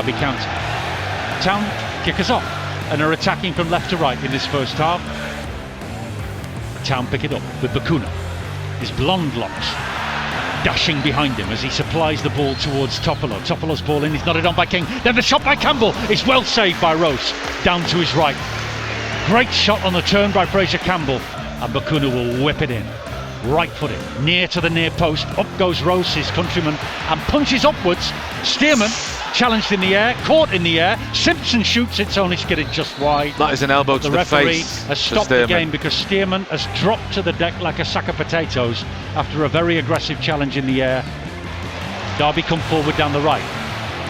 Derby County. Town kick us off and are attacking from left to right in this first half. Town pick it up with Bakuna. His blonde locks dashing behind him as he supplies the ball towards Topolo. Topolo's ball in, he's nodded on by King. Then the shot by Campbell is well saved by Rose, down to his right. Great shot on the turn by Fraser Campbell, and Bakuna will whip it in. Right footed, near to the near post. Up goes Rose, his countryman, and punches upwards. Stearman challenged in the air, caught in the air. Simpson shoots, it's only skidded just wide. That is an elbow to the face. The referee has stopped the game because Stearman has dropped to the deck like a sack of potatoes after a very aggressive challenge in the air. Derby come forward down the right.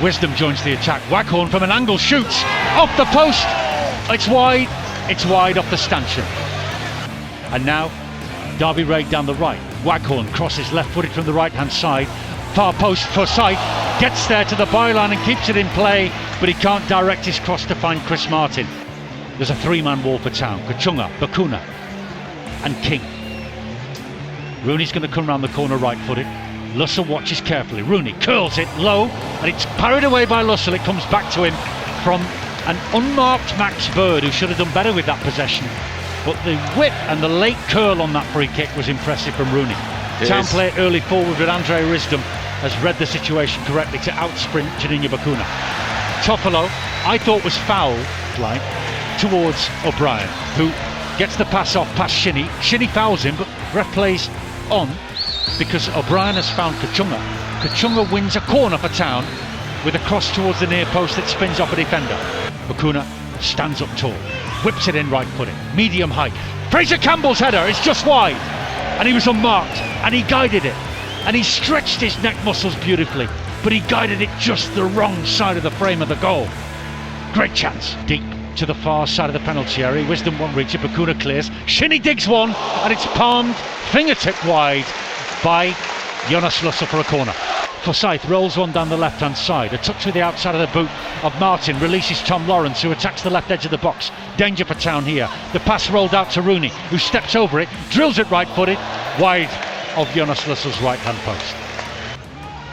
Wisdom joins the attack. Waghorn from an angle shoots off the post. It's wide off the stanchion. And now Derby raid down the right. Waghorn crosses left-footed from the right-hand side. Far post for sight. Gets there to the byline and keeps it in play, but he can't direct his cross to find Chris Martin. There's a three-man wall for Town. Kachunga, Bakuna and King. Rooney's going to come round the corner right-footed. Lussell watches carefully. Rooney curls it low and it's parried away by Lussell. It comes back to him from an unmarked Max Bird, who should have done better with that possession. But the whip and the late curl on that free kick was impressive from Rooney. Town play it early forward, but Andre Risdom has read the situation correctly to outsprint Janinia Bakuna. Topolo, I thought, was fouled like towards O'Brien, who gets the pass off past Shinnie. Shinnie fouls him, but ref plays on because O'Brien has found Kachunga. Kachunga wins a corner for Town with a cross towards the near post that spins off a defender. Bakuna stands up tall, whips it in right-footed, medium height. Fraser Campbell's header is just wide, and he was unmarked, and he guided it, and he stretched his neck muscles beautifully, but he guided it just the wrong side of the frame of the goal. Great chance, deep to the far side of the penalty area. Wisdom won't reach it, Bakuna clears. Shinnie digs one, and it's palmed fingertip wide by Jonas Lussell for a corner. Forsyth rolls one down the left-hand side. A touch with the outside of the boot of Martin releases Tom Lawrence, who attacks the left edge of the box. Danger for Town here. The pass rolled out to Rooney, who steps over it, drills it right-footed, wide of Jonas Lussell's right-hand post.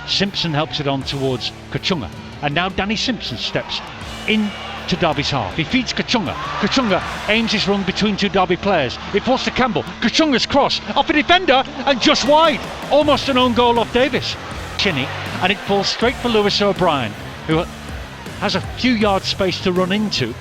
Simpson helps it on towards Kachunga, and now Danny Simpson steps in to Derby's half. He feeds Kachunga. Kachunga aims his run between two Derby players. It falls to Campbell. Kachunga's cross off a defender and just wide. Almost an own goal off Davis. Shinnie, and it falls straight for Lewis O'Brien, who has a few yards space to run into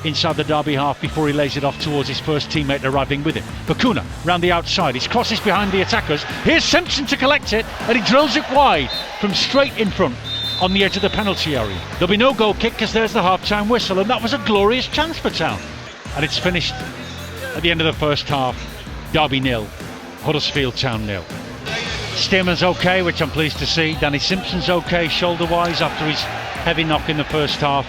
inside the Derby half before he lays it off towards his first teammate arriving with him. Bakuna round the outside. His cross is behind the attackers. Here's Simpson to collect it, and he drills it wide from straight in front on the edge of the penalty area. There'll be no goal kick because there's the half-time whistle, and that was a glorious chance for Town. And it's finished at the end of the first half. Derby 0, Huddersfield Town 0. Stearman's okay, which I'm pleased to see. Danny Simpson's okay shoulder-wise after his heavy knock in the first half.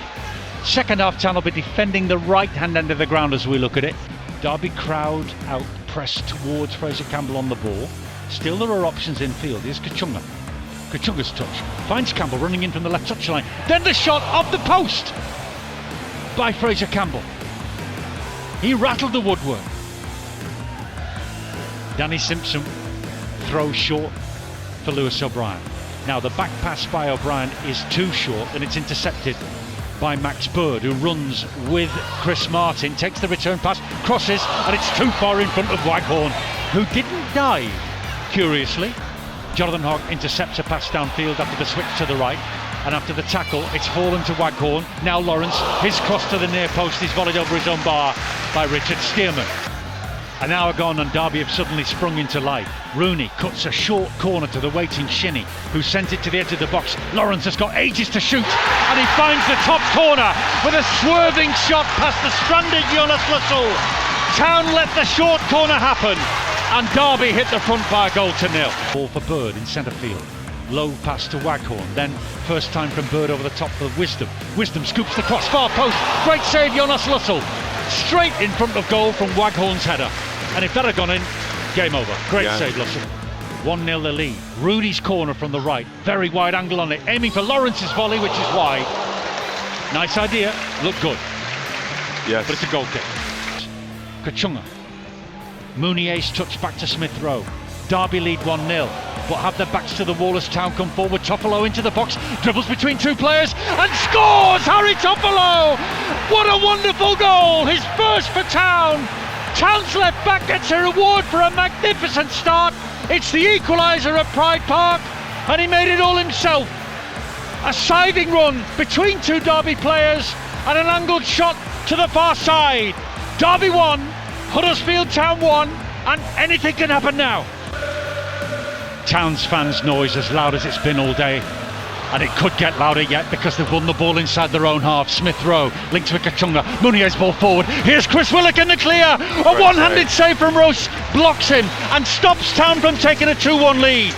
Second half, Town will be defending the right-hand end of the ground as we look at it. Derby crowd out, pressed towards Fraser Campbell on the ball. Still there are options in field. Here's Kachunga. Kachunga's touch. Finds Campbell running in from the left touchline. Then the shot off the post by Fraser Campbell. He rattled the woodwork. Danny Simpson throws short for Lewis O'Brien. Now the back pass by O'Brien is too short, and it's intercepted by Max Bird, who runs with Chris Martin, takes the return pass, crosses, and it's too far in front of Waghorn, who didn't dive, curiously. Jonathan Hogg intercepts a pass downfield after the switch to the right, and after the tackle it's fallen to Waghorn. Now Lawrence, his cross to the near post is volleyed over his own bar by Richard Stearman. An hour gone and Derby have suddenly sprung into life. Rooney cuts a short corner to the waiting Shinnie, who sent it to the edge of the box. Lawrence has got ages to shoot, and he finds the top corner with a swerving shot past the stranded Jonas Lussell. Town let the short corner happen, and Derby hit the front by a goal to 0. Ball for Bird in centre field. Low pass to Waghorn, then first time from Bird over the top for Wisdom. Wisdom scoops the cross, far post. Great save, Jonas Lussell. Straight in front of goal from Waghorn's header. And if that had gone in, game over. Great save, Lussell. 1-0 the lead. Rudy's corner from the right. Very wide angle on it. Aiming for Lawrence's volley, which is wide. Nice idea. Looked good. Yes. But it's a goal kick. Kachunga. Mooney's touch back to Smith Rowe. Derby lead 1-0. but have their backs to the wall as Town come forward. Toffolo into the box, dribbles between two players and scores! Harry Toffolo! What a wonderful goal! His first for Town. Town's left back gets a reward for a magnificent start. It's the equaliser at Pride Park, and he made it all himself. A scything run between two Derby players and an angled shot to the far side. Derby 1, Huddersfield Town 1, and anything can happen now. Town's fans' noise as loud as it's been all day, and it could get louder yet because they've won the ball inside their own half. Smith Rowe linked to Kachunga. Muniez ball forward. Here's Chris Willock in the clear. A one-handed save from Rose blocks him and stops Town from taking a 2-1 lead.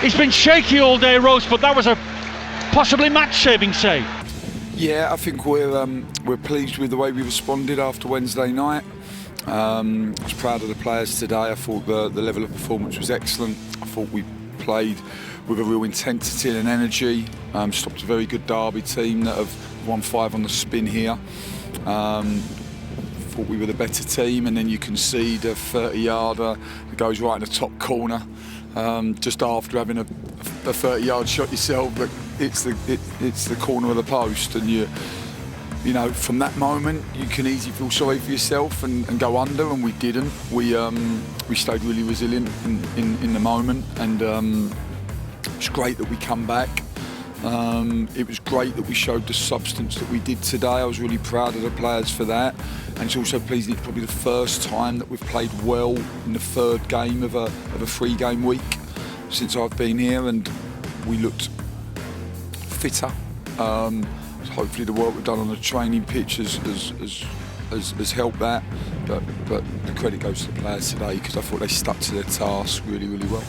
He's been shaky all day, Rose, but that was a possibly match-saving save. Yeah, I think we're pleased with the way we responded after Wednesday night. I was proud of the players today. I thought the level of performance was excellent. I thought we played with a real intensity and energy. Stopped a very good Derby team that have won 5 on the spin here. Thought we were the better team, and then you concede a 30-yarder that goes right in the top corner, just after having a 30-yard shot yourself, but it's the corner of the post, and you know, from that moment you can easily feel sorry for yourself and go under, and we didn't. We stayed really resilient in the moment, and it's great that we come back. It was great that we showed the substance that we did today. I was really proud of the players for that, and it's also pleasing. It's probably the first time that we've played well in the 3rd game of a 3-game week since I've been here, and we looked fitter. Hopefully the work we've done on the training pitch has helped that, but the credit goes to the players today because I thought they stuck to their task really, really well.